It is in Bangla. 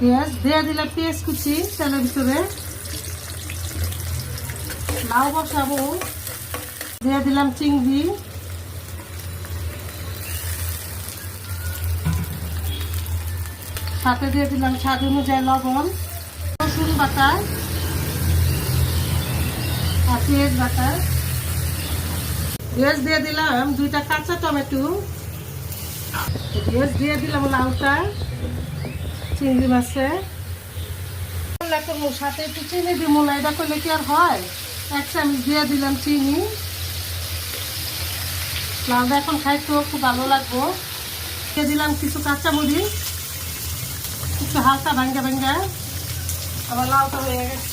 পেঁয়াজ দিয়ে দিলাম, পেঁয়াজ কুচি তেলের ভিতরে। লাউ বসাবো, দিয়ে দিলাম চিংড়ি, সাথে দিয়ে দিলাম স্বাদ অনুযায়ী লবণ, রসুন বাটা আর পেঁয়াজ বাটা। পেঁয়াজ দিয়ে দিলাম 2টা কাঁচা টমেটো, পেঁয়াজ দিয়ে দিলাম লাউটা চিংড়ি মাছে। সাথে একটু চিনি দিব, এটা করলে কি আর হয়। 1 চামচ দিয়ে দিলাম চিনি। লাউটা এখন খাইতে খুব ভালো লাগবো। দিয়ে দিলাম কিছু কাঁচামরিচ, একটু হালকা ভাঙ্গা ভাঙ্গা। আবার লাউটা হয়ে গেছে।